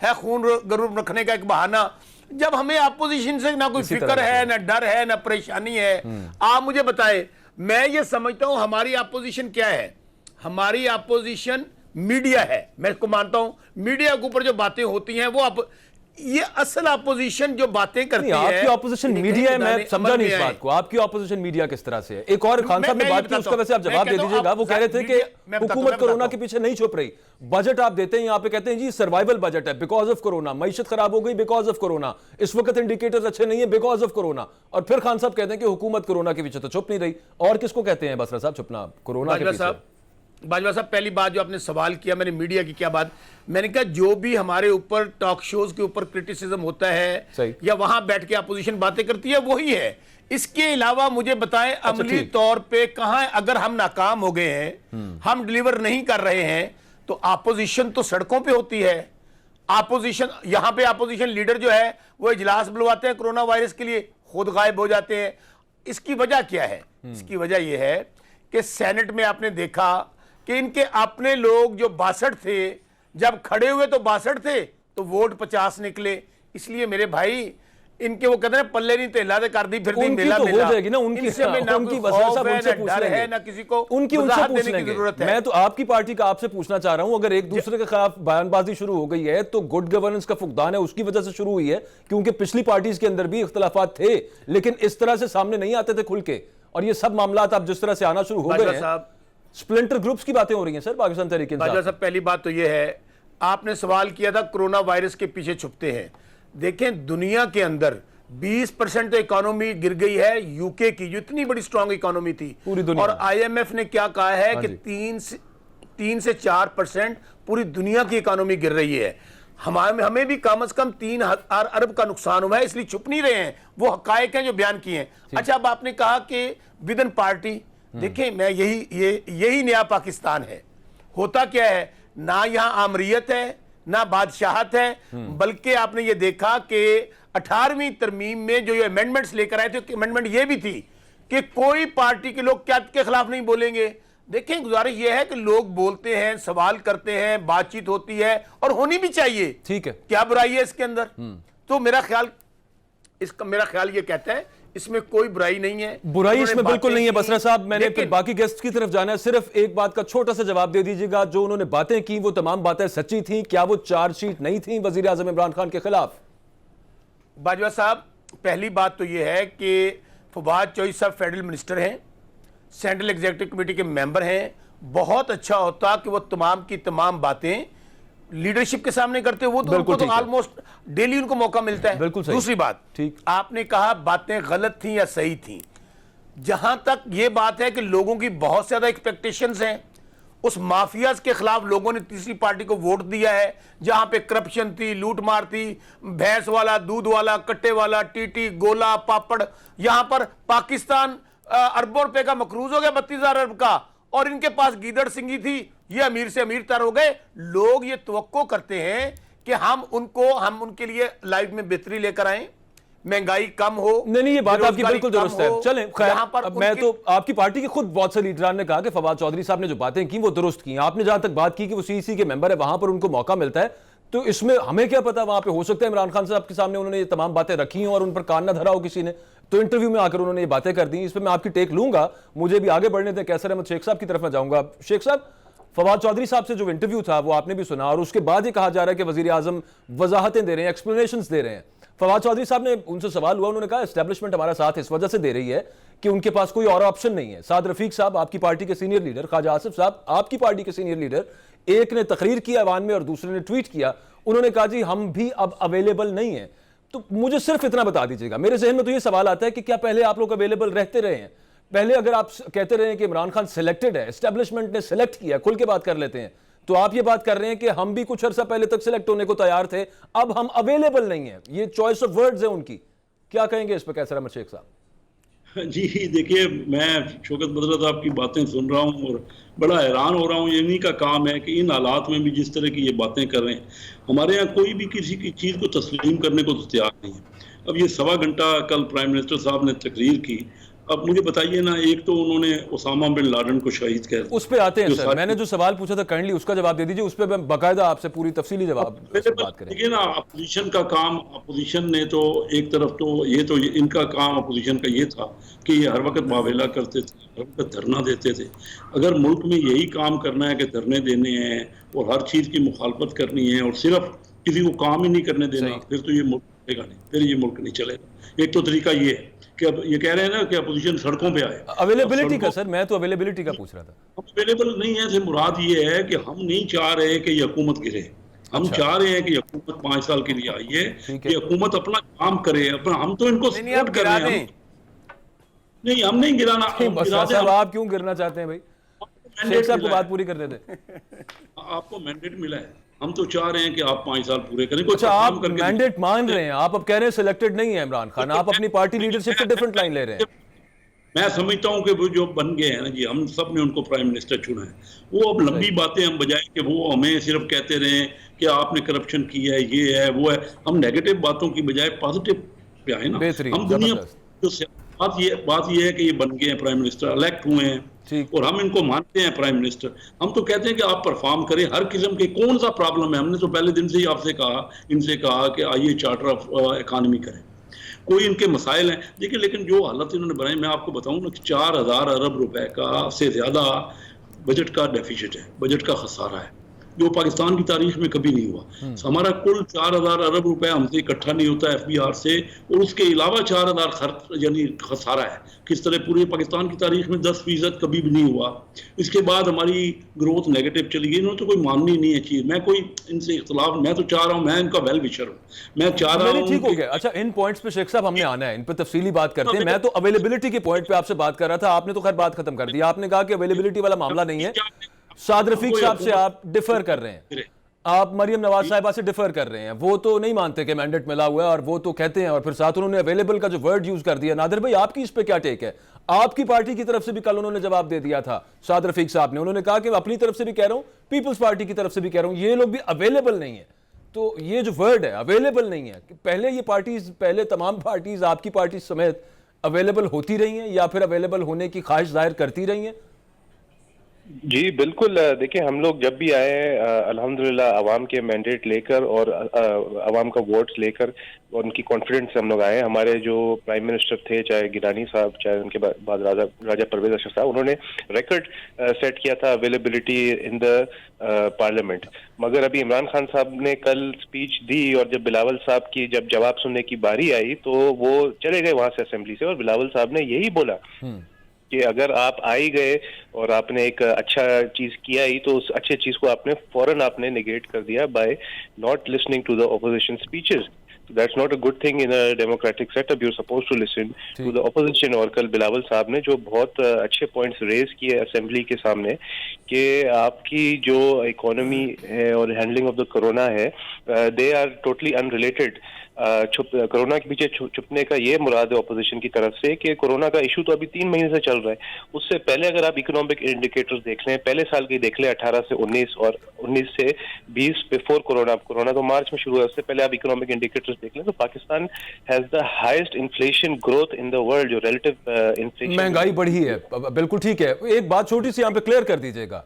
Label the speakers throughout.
Speaker 1: ہے خون گرم رکھنے کا ایک بہانہ. جب ہمیں اپوزیشن سے نہ کوئی فکر ہے, نہ ڈر ہے, نہ پریشانی ہے, آپ مجھے بتائیں. میں یہ سمجھتا ہوں ہماری اپوزیشن کیا ہے. ہماری اپوزیشن میڈیا ہے. میں اس کو مانتا ہوں, میڈیا کے اوپر جو باتیں ہوتی ہیں وہ یہ اصل اپوزیشن جو باتیں کرتی ہے.
Speaker 2: آپ کی اپوزیشن میڈیا ہے, میں سمجھا نہیں اس بات کو. آپ کی اپوزیشن میڈیا کس طرح سے ہے؟ ایک اور خان صاحب نے بات کی, اس کا ویسے آپ جواب دے دیجئے گا. وہ کہہ رہے تھے کہ حکومت کرونا کے پیچھے نہیں چھپ رہی. بجٹ آپ دیتے ہیں یہاں پہ, کہتے ہیں جی سروائیول بجٹ ہے بیکاز آف کرونا, معیشت خراب ہو گئی بیکاز آف کرونا, اس وقت انڈیکیٹرز اچھے نہیں ہیں بیکاز آف کرونا. اور پھر خان صاحب کہتے ہیں کہ حکومت کرونا کے پیچھے تو چھپ نہیں رہی. اور کس کو کہتے ہیں بسرا صاحب چھپنا کرونا کے پیچھے؟
Speaker 1: باجوہ صاحب, پہلی بات جو آپ نے سوال کیا, میں نے میڈیا کی کیا بات, میں نے کہا جو بھی ہمارے اوپر ٹاک شوز کے اوپر کرٹیسزم ہوتا ہے یا وہاں بیٹھ کے اپوزیشن باتیں کرتی ہے وہی ہے. اس کے علاوہ مجھے بتائیں عملی طور پہ کہاں, اگر ہم ناکام ہو گئے ہیں, ہم ڈیلیور نہیں کر رہے ہیں, تو اپوزیشن تو سڑکوں پہ ہوتی ہے. اپوزیشن یہاں پہ اپوزیشن لیڈر جو ہے وہ اجلاس بلواتے ہیں کرونا وائرس کے لیے, خود غائب ہو جاتے ہیں. اس کی وجہ کیا ہے؟ اس کی وجہ یہ ہے کہ سینٹ میں آپ نے دیکھا کہ ان کے اپنے لوگ جو 62 تھے, جب کھڑے ہوئے تو 62 تھے تو ووٹ 50 نکلے. اس لیے میرے بھائی ان کے وہ کہتے ہیں پلے نہیں تیلا دے کر دی پھر دی میلا میلا. ان سے میں نہ کوئی خوف ہے, نہ ڈر ہے, نہ کسی کو وضاحت دینے کی ضرورت ہے.
Speaker 2: میں تو آپ کی پارٹی کا آپ سے پوچھنا چاہ رہا ہوں, اگر ایک دوسرے کے خلاف بیان بازی شروع ہو گئی ہے تو گڈ گورننس کا فقدان ہے, اس کی وجہ سے شروع ہوئی ہے, کیونکہ پچھلی پارٹیز کے اندر بھی اختلافات تھے لیکن اس طرح سے سامنے نہیں آتے تھے کھل کے. اور یہ سب معاملات اب جس طرح سے آنا شروع ہو گئے ہیں, سپلنٹر گروپس کی باتیں ہو رہی ہیں سر پاکستان تحریک انصاف.
Speaker 1: باجوہ صاحب, پہلی بات تو یہ ہے, آپ نے سوال کیا تھا کرونا وائرس کے پیچھے چھپتے ہیں. دیکھیں دنیا کے اندر 20% تو اکانومی گر گئی ہے یو کے کی, جو اتنی بڑی سٹرونگ اکانومی تھی. اور آئی ایم ایف نے کیا کہا ہے کہ 3 سے 4% پوری دنیا کی اکانومی گر رہی ہے. ہمیں بھی کم از کم 3 ارب کا نقصان ہوا ہے, اس لیے چھپ نہیں رہے ہیں, وہ حقائق ہیں جو بیان کیے ہیں. اچھا, اب آپ نے کہا کہ ودن پارٹی, دیکھیں میں یہی نیا پاکستان ہے. ہوتا کیا ہے, نہ یہاں آمریت ہے نہ بادشاہت ہے, بلکہ آپ نے یہ دیکھا کہ 18ویں ترمیم میں جو یہ امینڈمنٹس لے کر آئے تھے, امینڈمنٹ یہ بھی تھی کہ کوئی پارٹی کے لوگ کیا کے خلاف نہیں بولیں گے. دیکھیں گزارش یہ ہے کہ لوگ بولتے ہیں, سوال کرتے ہیں, بات چیت ہوتی ہے اور ہونی بھی چاہیے. ٹھیک ہے, کیا برائی ہے اس کے اندر؟ تو میرا خیال یہ کہتا ہے اس میں کوئی برائی نہیں ہے.
Speaker 2: برائی اس میں بالکل نہیں ہے بسرا صاحب. میں نے پھر باقی گیسٹ کی طرف جانا ہے, صرف ایک بات کا چھوٹا سا جواب دے دیجیے گا, جو انہوں نے باتیں کی وہ تمام باتیں سچی تھیں, کیا وہ چارج شیٹ نہیں تھیں وزیر اعظم عمران خان کے خلاف؟
Speaker 1: باجوہ صاحب, پہلی بات تو یہ ہے کہ فواد چوہدری صاحب فیڈرل منسٹر ہیں, سینٹرل ایگزیکٹو کمیٹی کے ممبر ہیں. بہت اچھا ہوتا کہ وہ تمام کی تمام باتیں لیڈرشپ کے سامنے کرتے, وہ تو آلموسٹ ڈیلی ان کو موقع ملتا ہے. دوسری بات, آپ نے کہا باتیں غلط تھیں یا صحیح تھیں. جہاں تک یہ بات ہے کہ لوگوں کی بہت زیادہ ایکسپیکٹیشنز ہیں, اس مافیاز کے خلاف لوگوں نے تیسری پارٹی کو ووٹ دیا ہے, جہاں پہ کرپشن تھی, لوٹ مار تھی, بھینس والا, دودھ والا, کٹے والا, ٹیٹی, گولا, پاپڑ. یہاں پر پاکستان اربوں روپے کا مقروض ہو گیا, 32,000 ارب کا, اور ان کے پاس گیدڑ سنگھی تھی, یہ امیر سے امیر تر ہو گئے. لوگ یہ توقع کرتے ہیں کہ ہم ان کے لیے لائف میں بہتری لے کر آئیں, مہنگائی کم ہو.
Speaker 2: نہیں, یہ بات آپ کی بالکل درست ہے. چلیں خیر, میں تو آپ کی پارٹی کے خود بہت سے لیڈران نے کہا کہ فواد چوہدری صاحب نے جو باتیں کی وہ درست کی. آپ نے جہاں تک بات کی کہ وہ سی سی کے ممبر ہے, وہاں پر ان کو موقع ملتا ہے, تو اس میں ہمیں کیا پتا, وہاں پہ ہو سکتا ہے عمران خان صاحب کے سامنے انہوں نے یہ تمام باتیں رکھی ہیں اور ان پر کان نہ دھرا ہو کسی نے, تو انٹرویو میں آ کر انہوں نے یہ باتیں کر دی. اس پہ میں آپ کی ٹیک لوں گا, مجھے بھی آگے بڑھنے دیں. کیسر احمد شیخ صاحب کی طرف میں جاؤں گا. شیخ صاحب, فواد چوہدری صاحب سے جو انٹرویو تھا وہ آپ نے بھی سنا, اور اس کے بعد یہ کہا جا رہا ہے کہ وزیر اعظم وضاحتیں دے رہے ہیں, ایکسپلینیشنز دے رہے ہیں. فواد چوہدری صاحب نے ان سے سوال ہوا, انہوں نے کہا اسٹیبلشمنٹ ہمارا ساتھ اس وجہ سے دے رہی ہے کہ ان کے پاس کوئی اور آپشن نہیں ہے. سعد رفیق صاحب آپ کی پارٹی کے سینئر لیڈر, خواجہ آصف صاحب آپ کی پارٹی کے سینئر لیڈر, ایک نے تقریر کی ایوان میں اور دوسرے نے ٹویٹ کیا, انہوں نے کہا جی ہم بھی اب اویلیبل نہیں ہیں. تو مجھے صرف اتنا بتا دیجیے گا, میرے ذہن میں تو یہ سوال آتا ہے کہ کیا پہلے آپ لوگ اویلیبل رہتے رہے ہیں؟ پہلے اگر آپ کہتے رہے ہیں کہ عمران خان سلیکٹڈ ہے, اسٹیبلشمنٹ نے سلیکٹ کیا, کھل کے بات کر لیتے ہیں, تو آپ یہ بات کر رہے ہیں کہ ہم بھی کچھ عرصہ پہلے تک سلیکٹ ہونے کو تیار تھے, اب ہم اویلیبل نہیں ہیں. یہ چوائس آف ورڈز ہیں ان کی, کیا کہیں گے اس پہ کیسر احمد شیخ صاحب؟
Speaker 3: جی دیکھیے, میں شوکت بدرہ صاحب کی باتیں سن رہا ہوں اور بڑا حیران ہو رہا ہوں. یہ انہی کا کام ہے کہ ان حالات میں بھی جس طرح کی یہ باتیں کر رہے ہیں. ہمارے یہاں کوئی بھی کسی کی چیز کو تسلیم کرنے کو تیار نہیں ہے. اب یہ 1.25 گھنٹہ کل پرائم منسٹر صاحب نے تقریر کی, اب مجھے بتائیے نا، ایک تو انہوں نے اسامہ بن لادن کو شہید کر دیا.
Speaker 2: اس پہ آتے ہیں سر، میں نے جو سوال پوچھا تھا کائنڈلی اس کا جواب دے دیجیے، اس پہ میں باقاعدہ آپ سے پوری تفصیلی جواب بات کریں.
Speaker 3: دیکھیے نا، اپوزیشن کا کام، اپوزیشن نے تو ایک طرف تو یہ تو ان کا کام اپوزیشن کا یہ تھا کہ یہ ہر وقت معاویلا کرتے تھے، ہر وقت دھرنا دیتے تھے. اگر ملک میں یہی کام کرنا ہے کہ دھرنے دینے ہیں اور ہر چیز کی مخالفت کرنی ہے اور صرف کسی کو کام ہی نہیں کرنے دینا، پھر تو یہ ملک چلے گا نہیں، پھر یہ ملک نہیں چلے گا. ایک تو طریقہ یہ ہے کہ اب یہ کہہ رہے ہیں نا کہ اپوزیشن سڑکوں پہ آئے.
Speaker 2: اویلیبلٹی کا سر، میں تو اویلیبلٹی کا پوچھ رہا تھا.
Speaker 3: اویلیبل نہیں ہے سے مراد یہ ہے کہ ہم نہیں چاہ رہے کہ یہ حکومت گرے. ہم چاہ رہے ہیں کہ یہ حکومت 5 سال کے لیے آئی ہے، کہ حکومت اپنا کام کرے. ہم تو ان کو سپورٹ کر رہے ہیں. نہیں، ہم نہیں گرانا.
Speaker 2: صاحب آپ کیوں گرنا چاہتے ہیں بھائی؟ شیخ صاحب کو بات پوری کرنے دیں.
Speaker 3: آپ کو مینڈیٹ ملا ہے، ہم تو چاہ رہے ہیں کہ آپ 5 سال پورے کریں.
Speaker 2: اچھا، آپ مینڈیٹ مان رہے ہیں، آپ اب کہہ رہے ہیں سلیکٹڈ نہیں ہے عمران خان، آپ اپنی پارٹی لیڈرشپ سے ڈیفرنٹ لائن لے رہے ہیں.
Speaker 3: میں سمجھتا ہوں کہ وہ جو بن گئے ہیں نا جی، ہم سب نے ان کو پرائم منسٹر چنا ہے. وہ اب لمبی باتیں ہم بجائے کہ وہ ہمیں صرف کہتے رہیں کہ آپ نے کرپشن کی ہے، یہ ہے وہ ہے، ہم نیگیٹو باتوں کی بجائے پازیٹو پہ آئے نا. ہم دنیا بات یہ ہے کہ یہ بن گئے ہیں پرائم منسٹر، الیکٹ ہوئے ہیں اور ہم ان کو مانتے ہیں پرائم منسٹر. ہم تو کہتے ہیں کہ آپ پرفارم کریں ہر قسم کے. کون سا پرابلم ہے؟ ہم نے تو پہلے دن سے ہی آپ سے کہا، ان سے کہا کہ آئیے چارٹر آف اکانومی کریں. کوئی ان کے مسائل ہیں دیکھیں، لیکن جو حالت انہوں نے بنائی، میں آپ کو بتاؤں نا کہ 4000 ارب روپے کا سے زیادہ بجٹ کا ڈیفیسٹ ہے، بجٹ کا خسارہ ہے، جو پاکستان کی تاریخ میں کبھی نہیں ہوا. ہمارا کل 4000 ارب روپے ہم سے اکٹھا نہیں ہوتا ایف بی آر سے، اور اس کے علاوہ 4000 خرچ یعنی خسارہ ہے. کس طرح پورے پاکستان کی تاریخ میں 10% کبھی بھی نہیں ہوا. اس کے بعد ہماری گروتھ نیگیٹو چلی گئی. انہوں نے تو کوئی ماننی نہیں ہے چیز. میں کوئی ان سے اختلاف، میں تو چاہ رہا ہوں، میں ان کا ویل وشر ہوں. میں چاہ رہا ہوں
Speaker 2: ٹھیک ہو گیا. اچھا، ان پوائنٹس پہ شیخ صاحب ہم نے آنا ہے، ان پہ تفصیلی بات کرتے ہیں. میں تو اویلیبلٹی کے پوائنٹ پہ آپ سے بات کر رہا تھا، آپ نے تو خیر بات ختم کر دیا. آپ نے کہا کہ اویلیبلٹی والا معاملہ نہیں ہے. سعد رفیق صاحب سے آپ ڈیفر کر رہے ہیں، آپ مریم نواز صاحبہ سے ڈیفر کر رہے ہیں. وہ تو نہیں مانتے کہ مینڈیٹ ملا ہوا ہے، اور وہ تو کہتے ہیں، اور پھر ساتھ انہوں نے اویلیبل کا جو ورڈ یوز کر دیا. نادر بھائی، آپ کی اس پہ کیا ٹیک ہے؟ آپ کی پارٹی کی طرف سے بھی کل انہوں نے جواب دے دیا تھا، سعد رفیق صاحب نے. انہوں نے کہا کہ میں اپنی طرف سے بھی کہہ رہا ہوں، پیپلز پارٹی کی طرف سے بھی کہہ رہا ہوں، یہ لوگ بھی اویلیبل نہیں ہیں. تو یہ جو ورڈ ہے اویلیبل نہیں ہے، پہلے یہ پارٹیز، پہلے تمام پارٹیز آپ کی پارٹی سمیت اویلیبل ہوتی رہی ہیں یا پھر اویلیبل ہونے کی خواہش ظاہر کرتی رہی ہیں؟
Speaker 4: جی بالکل. دیکھیں، ہم لوگ جب بھی آئے الحمدللہ عوام کے مینڈیٹ لے کر اور عوام کا ووٹس لے کر اور ان کی کانفیڈنس سے ہم لوگ آئے. ہمارے جو پرائم منسٹر تھے، چاہے گیلانی صاحب، چاہے ان کے بعد راجہ پرویز اشرف صاحب، انہوں نے ریکارڈ سیٹ کیا تھا اویلیبلٹی ان دا پارلیمنٹ. مگر ابھی عمران خان صاحب نے کل اسپیچ دی اور جب بلاول صاحب کی جب جواب سننے کی باری آئی تو وہ چلے گئے وہاں سے اسمبلی سے، اور بلاول صاحب نے یہی بولا کہ اگر آپ آئی گئے اور آپ نے ایک اچھا چیز کیا ہی تو اس اچھے چیز کو آپ نے فوراً آپ نے نگیٹ کر دیا by not listening to the opposition speeches. That's not a good thing in a democratic setup. You're supposed to listen to the opposition. اور کل بلاول صاحب نے جو بہت اچھے پوائنٹس ریز کیے اسمبلی کے سامنے کہ آپ کی جو اکانومی ہے اور ہینڈلنگ آف دا کرونا ہے، they are totally unrelated. Corona کے پیچھے چھپنے کا یہ مراد ہے اپوزیشن کی طرف سے کہ کرونا کا ایشو تو ابھی 3 مہینے سے چل رہا ہے. اس سے پہلے اگر آپ اکنامک انڈیکیٹرز دیکھ لیں، پہلے سال کے دیکھ لیں 18 سے 19 اور 19 سے 20 بیفور کرونا تو مارچ میں شروع ہوا، اس سے پہلے آپ اکنامک انڈیکیٹرز دیکھ لیں تو Pakistan has the highest inflation growth in the world. جو ریلیٹو انفلیشن،
Speaker 2: مہنگائی بڑھی ہے. بالکل ٹھیک ہے. ایک بات چھوٹی سی یہاں پہ کلیئر کر دیجیے گا،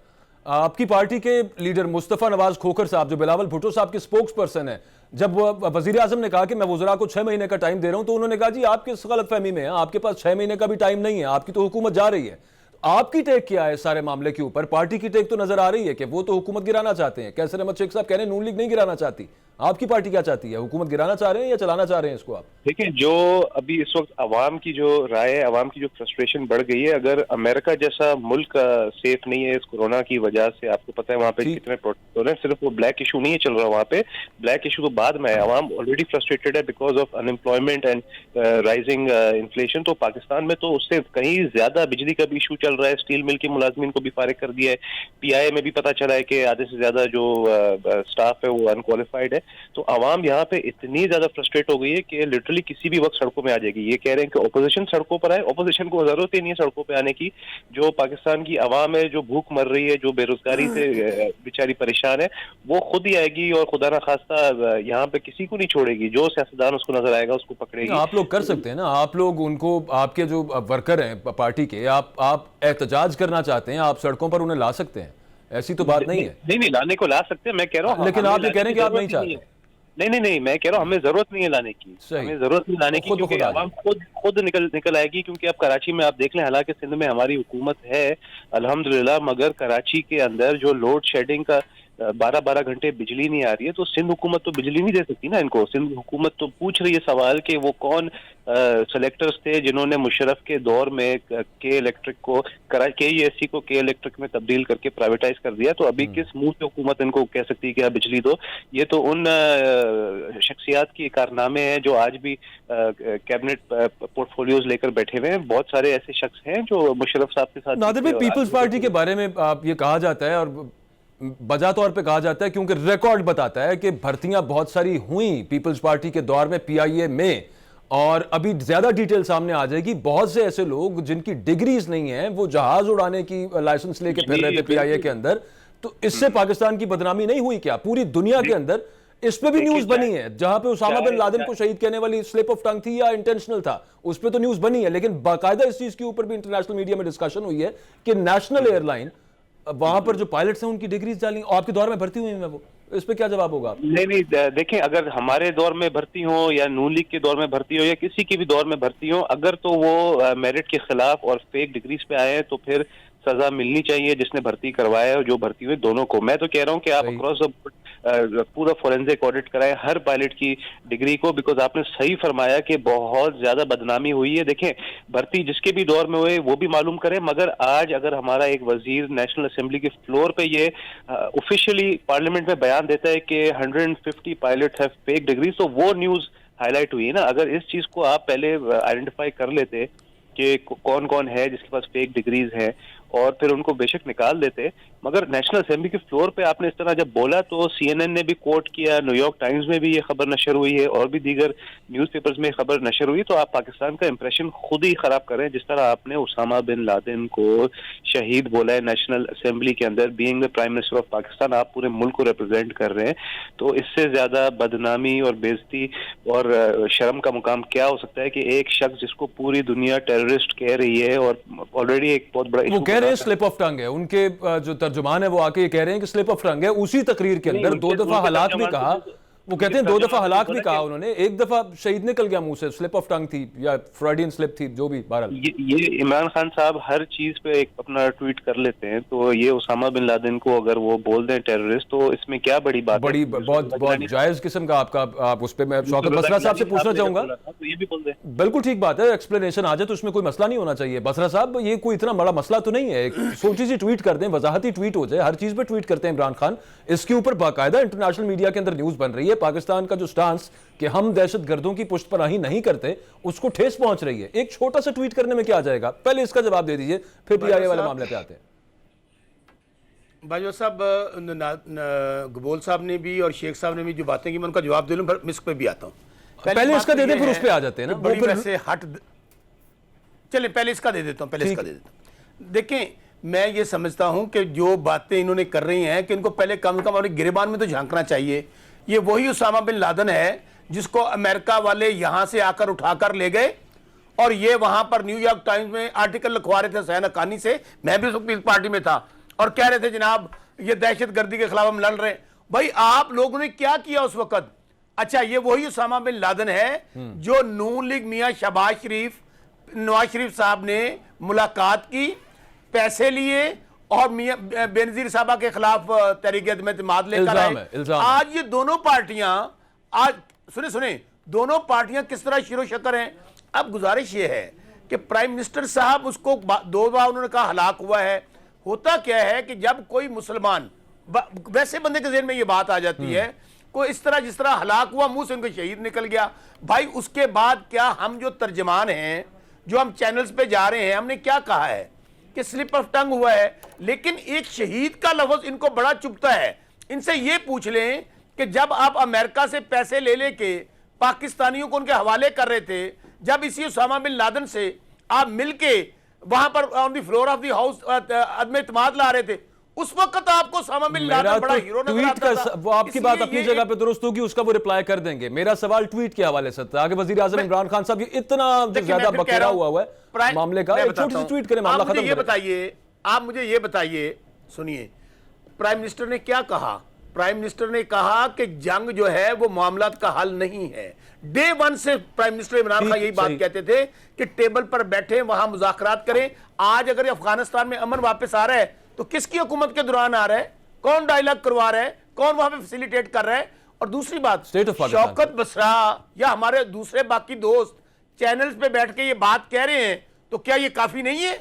Speaker 2: آپ کی پارٹی کے لیڈر مصطفیٰ نواز کھوکھر صاحب جو بلاول بھٹو صاحب کے سپوکس پرسن ہیں، جب وزیر اعظم نے کہا کہ میں وزراء کو 6 مہینے کا ٹائم دے رہا ہوں تو انہوں نے کہا جی آپ کس غلط فہمی میں ہیں، آپ کے پاس 6 مہینے کا بھی ٹائم نہیں ہے، آپ کی تو حکومت جا رہی ہے. آپ کی ٹیک کیا ہے سارے معاملے کے اوپر؟ پارٹی کی ٹیک تو نظر آ رہی ہے کہ وہ تو حکومت گرانا چاہتے ہیں. کیسر احمد شیخ صاحب کہہ رہے ہیں نون لیگ نہیں گرانا چاہتی. آپ کی پارٹی کیا چاہتی ہے؟ حکومت گرانا چاہ رہے ہیں یا چلانا چاہ رہے ہیں اس کو آپ؟
Speaker 4: دیکھیں، جو ابھی اس وقت عوام کی جو رائے ہے، عوام کی جو فرسٹریشن بڑھ گئی ہے، اگر امریکہ جیسا ملک سیف نہیں ہے اس کورونا کی وجہ سے، آپ کو پتہ ہے وہاں پہ کتنے پروٹیسٹ ہو رہے ہیں، صرف وہ بلیک ایشو نہیں چل رہا وہاں پہ، بلیک ایشو تو بعد میں ہے. عوام آلریڈی فرسٹریٹڈ ہے because of in employment and rising inflation. تو پاکستان میں تو اس سے کہیں زیادہ بجلی کا بھی ایشو چل رہا ہے. اسٹیل مل کے ملازمین کو بھی فارغ کر دیا ہے. پی آئی اے میں بھی پتہ چلا ہے کہ آدھے سے زیادہ جو اسٹاف ہے وہ انکوالیفائڈ ہے. تو عوام یہاں پہ اتنی زیادہ فرسٹریٹ ہو گئی ہے کہ لٹرلی کسی بھی وقت سڑکوں میں آ جائے گی. یہ کہہ رہے ہیں کہ اپوزیشن سڑکوں پر آئے, اپوزیشن کو ضرورت ہی نہیں ہے سڑکوں پہ آنے کی. جو پاکستان کی عوام ہے جو بھوک مر رہی ہے, جو بے روزگاری سے بیچاری پریشان ہے, وہ خود ہی آئے گی اور خدا نہ خواستہ یہاں پہ کسی کو نہیں چھوڑے گی. جو سیاستدان اس کو نظر آئے گا اس کو پکڑے گی.
Speaker 2: آپ لوگ کر سکتے ہیں نا, آپ لوگ ان کو, آپ کے جو ورکر ہیں پارٹی کے, آپ احتجاج کرنا چاہتے ہیں, آپ سڑکوں پر انہیں لا سکتے ہیں, ایسی تو بات نہیں ہے.
Speaker 4: نہیں لانے کو لا سکتے ہیں, میں کہہ رہا ہوں.
Speaker 2: لیکن آپ یہ کہہ رہے ہیں کہ آپ نہیں چاہتے.
Speaker 4: نہیں, میں کہہ رہا ہوں ہمیں ضرورت نہیں ہے لانے کی, ہمیں ضرورت نہیں لانے کی, کیونکہ عوام خود نکل آئے گی. کیونکہ اب کراچی میں آپ دیکھ لیں, حالانکہ سندھ میں ہماری حکومت ہے الحمدللہ, مگر کراچی کے اندر جو لوڈ شیڈنگ کا 12 گھنٹے بجلی نہیں آ رہی ہے, تو سندھ حکومت تو بجلی نہیں دے سکتی نا ان کو. سندھ حکومت تو پوچھ رہی ہے سوال کہ وہ کون سلیکٹرز تھے جنہوں نے مشرف کے دور میں کے الیکٹرک کو کے ای ایس سی کو کے الیکٹرک میں تبدیل کر کے پرائیویٹائز کر دیا. تو ابھی کس منہ سے حکومت ان کو کہہ سکتی ہے کہ آپ بجلی دو؟ یہ تو ان شخصیات کی کارنامے ہیں جو آج بھی کیبنٹ پورٹ فولیوز لے کر بیٹھے ہوئے ہیں. بہت سارے ایسے شخص ہیں جو مشرف صاحب کے ساتھ.
Speaker 2: نادر بھائی, پیپلز پارٹی کے بارے میں آپ یہ کہا جاتا ہے, اور بجا طور پہ کہا جاتا ہے کیونکہ ریکارڈ بتاتا ہے کہ بھرتیاں بہت ساری ہوئیں پیپلز پارٹی کے دور میں پی آئی اے میں, اور ابھی زیادہ ڈیٹیل سامنے آ جائے گی. بہت سے ایسے لوگ جن کی ڈگریز نہیں ہیں, وہ جہاز اڑانے کی لائسنس لے کے پھر رہے تھے پی آئی اے کے اندر. تو اس سے پاکستان کی بدنامی نہیں ہوئی کیا پوری دنیا کے اندر؟ اس پہ بھی نیوز بنی ہے, جہاں پہ اسامہ بن لادن کو شہید کہنے والی سلپ آف ٹنگ تھی یا انٹینشنل تھا, اس پہ تو نیوز بنی ہے. لیکن باقاعدہ اس چیز کے اوپر بھی انٹرنیشنل میڈیا میں ڈسکشن ہوئی ہے کہ نیشنل ایئر لائن وہاں پر جو پائلٹس ہیں ان کی ڈگریز ڈالیں. آپ کے دور میں بھرتی ہوئی ہیں وہ, اس پہ کیا جواب ہوگا؟
Speaker 4: نہیں, دیکھیں, اگر ہمارے دور میں بھرتی ہوں یا نون لیگ کے دور میں بھرتی ہو یا کسی کی بھی دور میں بھرتی ہوں, اگر تو وہ میرٹ کے خلاف اور فیک ڈگریز پہ آئے ہیں تو پھر سزا ملنی چاہیے جس نے بھرتی کروایا اور جو بھرتی ہوئے, دونوں کو. میں تو کہہ رہا ہوں کہ آپ اکراس پورا فورینزک آڈٹ کرائیں ہر پائلٹ کی ڈگری کو, بیکاز آپ نے صحیح فرمایا کہ بہت زیادہ بدنامی ہوئی ہے. دیکھیں, بھرتی جس کے بھی دور میں ہوئے وہ بھی معلوم کریں, مگر آج اگر ہمارا ایک وزیر نیشنل اسمبلی کے فلور پہ یہ آفیشیلی پارلیمنٹ میں بیان دیتا ہے کہ 150 پائلٹ ہیو فیک ڈگریز, تو وہ نیوز ہائی لائٹ ہوئی ہے نا. اگر اس چیز کو آپ پہلے آئیڈینٹیفائی کر لیتے کہ کون کون ہے جس کے پاس فیک ڈگریز ہیں, اور پھر ان کو بے شک نکال دیتے. مگر نیشنل اسمبلی کے فلور پہ آپ نے اس طرح جب بولا تو سی این این نے بھی کوٹ کیا, نیو یارک ٹائمز میں بھی یہ خبر نشر ہوئی ہے, اور بھی دیگر نیوز پیپرز میں خبر نشر ہوئی. تو آپ پاکستان کا امپریشن خود ہی خراب کر رہے ہیں. جس طرح آپ نے اسامہ بن لادن کو شہید بولا ہے نیشنل اسمبلی کے اندر, being the Prime Minister of Pakistan, آپ پورے ملک کو ریپرزینٹ کر رہے ہیں. تو اس سے زیادہ بدنامی اور بےعزتی اور شرم کا مقام کیا ہو سکتا ہے کہ ایک شخص جس کو پوری دنیا ٹیررسٹ کہہ رہی ہے, اور آلریڈی ایک بہت بڑا,
Speaker 2: وہ کہہ رہے ہیں سلپ آف ٹنگ ہے, ان کے جو ترجمان ہے وہ آ کے یہ کہہ رہے ہیں کہ سلپ آف ٹنگ ہے. اسی تقریر کے اندر 2 دفعہ ہلاک بھی کہا, وہ کہتے ہیں 2 دفعہ ہلاک بھی کہا انہوں نے, ایک دفعہ شہید نکل گیا منہ سے, سلپ آف ٹنگ تھی یا فرائیڈین سلپ تھی, جو بھی. بہرحال
Speaker 4: یہ عمران خان صاحب ہر چیز پہ ایک اپنا ٹویٹ کر لیتے ہیں, تو یہ اسامہ بن لادن کو اگر وہ بول دیں ٹیررسٹ, تو اس میں کیا بڑی بات ہے؟
Speaker 2: بڑی بہت جائز قسم کا آپ اس پہ. میں شوکت بسرا صاحب سے پوچھنا چاہوں گا.
Speaker 4: یہ بھی بول دیں.
Speaker 2: بالکل ٹھیک بات ہے, ایکسپلینیشن آ جائے تو اس میں کوئی مسئلہ نہیں ہونا چاہیے. بسرا صاحب, یہ کوئی اتنا بڑا مسئلہ تو نہیں ہے, ایک چھوٹی سی ٹویٹ کر دیں, وضاحتی ٹویٹ ہو جائے. ہر چیز پہ ٹویٹ کرتے ہیں عمران خان, اس کے اوپر باقاعدہ انٹرنیشنل میڈیا کے اندر نیوز بن رہی ہے. پاکستان کا جو سٹانس کہ ہم دہشت گردوں کی پشت پناہی نہیں کرتے, اس کو ٹھیس پہنچ رہی ہے. ایک چھوٹا سا ٹویٹ کرنے میں کیا جائے گا؟ پہلے اس کا جواب دے دیجئے, پھر پی آئی اے والے معاملے پہ آتے ہیں.
Speaker 1: باجوہ صاحب, گبول صاحب نے بھی اور شیخ صاحب نے بھی جو باتیں کی, میں ان کا جواب دے لوں, پھر مسک پہ بھی آتا ہوں.
Speaker 2: پہلے اس کا دے دیں, پھر اس پہ آ جاتے ہیں نا.
Speaker 1: بڑی ویسے چلیں پہلے اس کا دے دیتا ہوں. دیکھیں, میں یہ سمجھتا ہوں کہ جو باتیں انہوں نے کر رہی ہیں کہ ان کو پہلے کم از کم اپنے گریبان میں تو جھانکنا چاہیے. یہ وہی اسامہ بن لادن ہے جس کو امریکہ والے یہاں سے آ کر اٹھا کر لے گئے, اور یہ وہاں پر نیو یارک ٹائمز میں آرٹیکل لکھوا رہے تھے حسین حقانی سے. میں بھی پیپلز پارٹی میں تھا, اور کہہ رہے تھے جناب یہ دہشت گردی کے خلاف ہم لڑ رہے ہیں. بھائی آپ لوگوں نے کیا کیا اس وقت؟ اچھا, یہ وہی اسامہ بن لادن ہے جو نون لیگ میاں شہباز شریف, نواز شریف صاحب نے ملاقات کی, پیسے لیے, اور میاں بینظیر صاحبہ کے خلاف تحریک عدم اعتماد لے کر آئے. آج یہ دونوں پارٹیاں, آج سنیں دونوں پارٹیاں کس طرح شیر و شکر ہیں. اب گزارش یہ ہے کہ پرائم منسٹر صاحب, اس کو 2 بار انہوں نے کہا ہلاک ہوا ہے. ہوتا کیا ہے کہ جب کوئی مسلمان, ویسے بندے کے ذہن میں یہ بات آ جاتی ہے, کوئی اس طرح جس طرح ہلاک ہوا, منہ سے ان کو شہید نکل گیا. بھائی اس کے بعد کیا ہم جو ترجمان ہیں, جو ہم چینلز پہ جا رہے ہیں, ہم نے کیا کہا ہے کہ سلپ آف ٹنگ ہوا ہے, لیکن ایک شہید کا لفظ ان کو بڑا چبھتا ہے. ان سے یہ پوچھ لیں کہ جب آپ امریکہ سے پیسے لے لے کے پاکستانیوں کو ان کے حوالے کر رہے تھے, جب اسی اسامہ بن لادن سے آپ مل کے وہاں پر آن دی فلور آف دی ہاؤس عدم اعتماد لا رہے تھے, اس وقت آپ کو اسامہ بن لادن بڑا ہیرو نظر آتا تھا.
Speaker 2: وہ آپ کی بات اپنی جگہ پہ درست ہوگی, اس کا وہ ریپلائی کر دیں گے. میرا سوال ٹویٹ کے حوالے سے تھا کہ وزیر اعظم عمران خان صاحب یہ اتنا زیادہ بکیرا ہوا ہے معاملے کا, ایک چھوٹی سی ٹویٹ کریں, معاملہ ختم کریں.
Speaker 1: آپ مجھے یہ بتائیے, سنیے, پرائم منسٹر نے کیا کہا؟ پرائم منسٹر نے کہا کہ جنگ جو ہے وہ معاملات کا حل نہیں ہے. ڈے ون سے پرائم منسٹر عمران خان یہی بات کہتے تھے کہ ٹیبل پر بیٹھیں, وہاں مذاکرات کریں. آج اگر افغانستان میں امن واپس آ رہا ہے تو کس کی حکومت کے دوران آ رہا ہے؟ کون ڈائیلاگ کروا رہا ہے؟ کون وہاں پہ فیسیلیٹیٹ کر رہا ہے؟ اور دوسری بات, شوکت بسرا یا ہمارے دوسرے باقی دوست چینلز پہ بیٹھ کے یہ بات کہہ رہے ہیں تو کیا یہ کافی نہیں ہے؟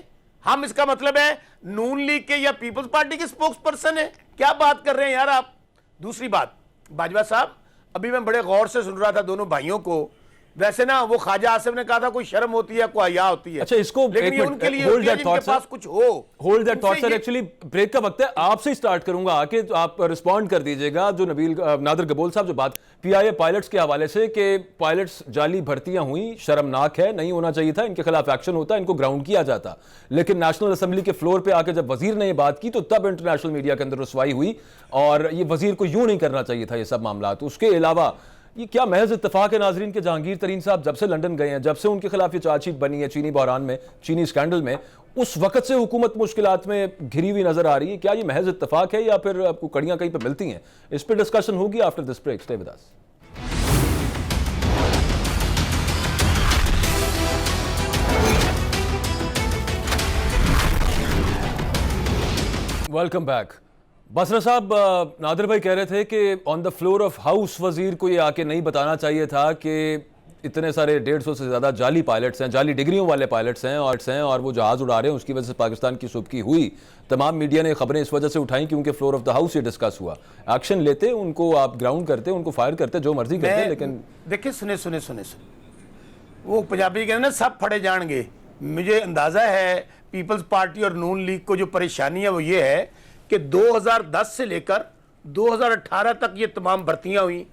Speaker 1: ہم اس کا مطلب ہے نون لیگ کے یا پیپلز پارٹی کے سپوکس پرسن ہیں؟ کیا بات کر رہے ہیں یار آپ؟ دوسری بات, باجوہ صاحب ابھی میں بڑے غور سے سن رہا تھا دونوں بھائیوں کو. ویسے نا وہ خواجہ آصف نے کہا تھا کوئی شرم ہوتی ہے, کوئی حیا ہوتی ہے.
Speaker 2: اچھا اس کو
Speaker 1: لیکن یہ ان کے لیے ہوتی ہے جن کے پاس کچھ ہو.
Speaker 2: Hold that thought sir, actually break کا وقت ہے, آپ سے ہی سٹارٹ کروں گا آکے, تو آپ رسپونڈ کر دیجئے گا جو نادر گبول صاحب جو بات پی آئی اے پائلٹس کے حوالے سے کہ پائلٹس جعلی بھرتیاں ہوئیں, شرمناک ہے, نہیں ہونا چاہیے تھا, ان کے خلاف ایکشن ہوتا, ان کو گراؤنڈ کیا جاتا. لیکن نیشنل اسمبلی کے فلور پہ آ کے جب وزیر نے یہ بات کی تو تب انٹرنیشنل میڈیا کے اندر رسوائی ہوئی, اور یہ وزیر کو یوں نہیں کرنا چاہیے تھا یہ سب معاملات. اس کے علاوہ یہ کیا محض اتفاق ہے ناظرین کہ جہانگیر ترین صاحب جب سے لنڈن گئے ہیں, جب سے ان کے خلاف یہ چارج شیٹ بنی ہے چینی بحران میں, چینی اسکینڈل میں, اس وقت سے حکومت مشکلات میں گھری ہوئی نظر آ رہی ہے. کیا یہ محض اتفاق ہے یا پھر آپ کو کڑیاں کہیں پہ ملتی ہیں؟ اس پہ ڈسکشن ہوگی after this break. Stay with us. Welcome back. Basra sahab, Nadir بھائی کہہ رہے تھے کہ on the floor of house وزیر کو یہ آ کے نہیں بتانا چاہیے تھا کہ اتنے سارے 150 سے زیادہ جعلی پائلٹس ہیں, جعلی ڈگریوں والے پائلٹس ہیں, اور وہ جہاز اڑا رہے ہیں, اس کی وجہ سے پاکستان کی سبکی ہوئی. تمام میڈیا نے خبریں اس وجہ سے اٹھائیں کیونکہ فلور آف دا ہاؤس یہ ڈسکس ہوا. ایکشن لیتے, ان کو آپ گراؤنڈ کرتے, ان کو فائر کرتے, جو مرضی کرتے, لیکن
Speaker 1: دیکھیں سنے وہ پنجابی کہتے ہیں نا سب پھڑے جان گے. مجھے اندازہ ہے پیپلز پارٹی اور نون لیگ کو جو پریشانی ہے وہ یہ ہے کہ 2010 سے لے کر 2018 تک یہ تمام بھرتیاں ہوئیں.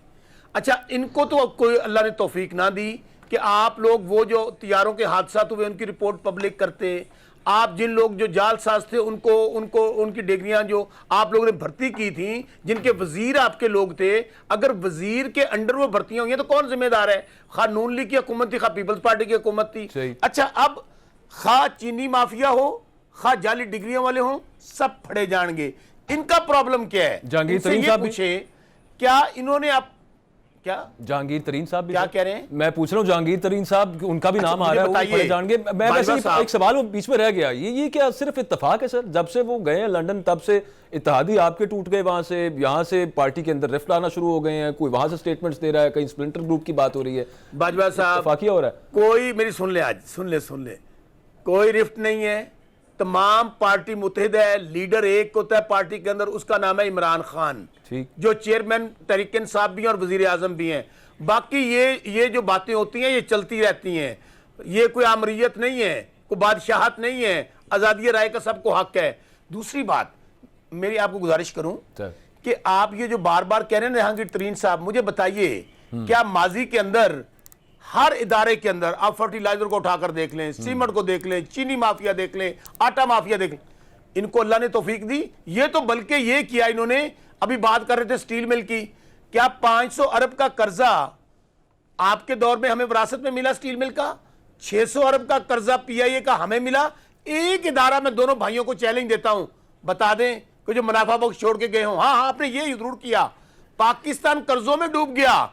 Speaker 1: اچھا ان کو تو کوئی اللہ نے توفیق نہ دی کہ آپ لوگ وہ جو طیاروں کے حادثات ہوئے ان کی رپورٹ پبلک کرتے. آپ جن لوگ جو جال ساز تھے ان کی ڈگریاں جو آپ لوگوں نے بھرتی کی تھیں, جن کے وزیر آپ کے لوگ تھے, اگر وزیر کے انڈر وہ بھرتیاں ہوئی ہیں تو کون ذمہ دار ہے؟ خواہ نون لیگ کی حکومت تھی, خواہ پیپلز پارٹی کی حکومت تھی. اچھا اب خواہ چینی مافیا ہو, خواہ جعلی ڈگریوں والے ہوں, سب پھڑے جان گے. ان کا پرابلم کیا ہے؟
Speaker 2: جہانگیر ترین صاحب
Speaker 1: پوچھیں کیا انہوں نے کیا
Speaker 2: جہانگیر ترین صاحب بھی
Speaker 1: کیا کہہ رہے ہیں؟
Speaker 2: میں پوچھ رہا ہوں جہانگیر ترین صاحب, ان کا بھی نام آ رہا ہے, وہ پڑھے جان گے. میں ویسے ایک سوال وہ بیچ میں رہ گیا, یہ کیا صرف اتفاق ہے سر؟ جب سے وہ گئے ہیں لنڈن تب سے اتحادی آپ کے ٹوٹ گئے, وہاں سے یہاں سے پارٹی کے اندر رفٹ آنا شروع ہو گئے ہیں, کوئی وہاں سے سٹیٹمنٹس دے رہا ہے, کہیں سپلنٹر گروپ کی بات ہو رہی ہے.
Speaker 1: باجوہ صاحب
Speaker 2: اتفاقیہ ہو رہا ہے
Speaker 1: کوئی, میری سن لے, کوئی رفٹ نہیں ہے. تمام پارٹی متحد ہے, لیڈر ایک ہوتا ہے پارٹی کے اندر, اس کا نام ہے عمران خان, جو چیئرمین تحریک انصاف بھی ہیں اور وزیر اعظم بھی ہیں. باقی یہ جو باتیں ہوتی ہیں یہ چلتی رہتی ہیں, یہ کوئی آمریت نہیں ہے, کوئی بادشاہت نہیں ہے, آزادی رائے کا سب کو حق ہے. دوسری بات میری آپ کو گزارش کروں کہ آپ یہ جو بار بار کہہ رہے ہیں جہانگیر ترین صاحب, مجھے بتائیے کیا ماضی کے اندر ہر ادارے کے اندر آپ فرٹیلائزر کو اٹھا کر دیکھ لیں, سیمنٹ کو دیکھ لیں, چینی مافیا دیکھ لیں, آٹا مافیا دیکھ لیں, ان کو اللہ نے توفیق دی؟ یہ تو بلکہ یہ کیا انہوں نے, ابھی بات کر رہے تھے سٹیل مل کی, کیا 500 ارب کا قرضہ آپ کے دور میں ہمیں وراثت میں ملا سٹیل مل کا, 600 ارب کا قرضہ پی آئی اے کا ہمیں ملا. ایک ادارہ میں دونوں بھائیوں کو چیلنج دیتا ہوں, بتا دیں کہ جو منافع بخش چھوڑ کے گئے ہوں. ہاں آپ نے یہ ضرور کیا, پاکستان قرضوں میں ڈوب گیا.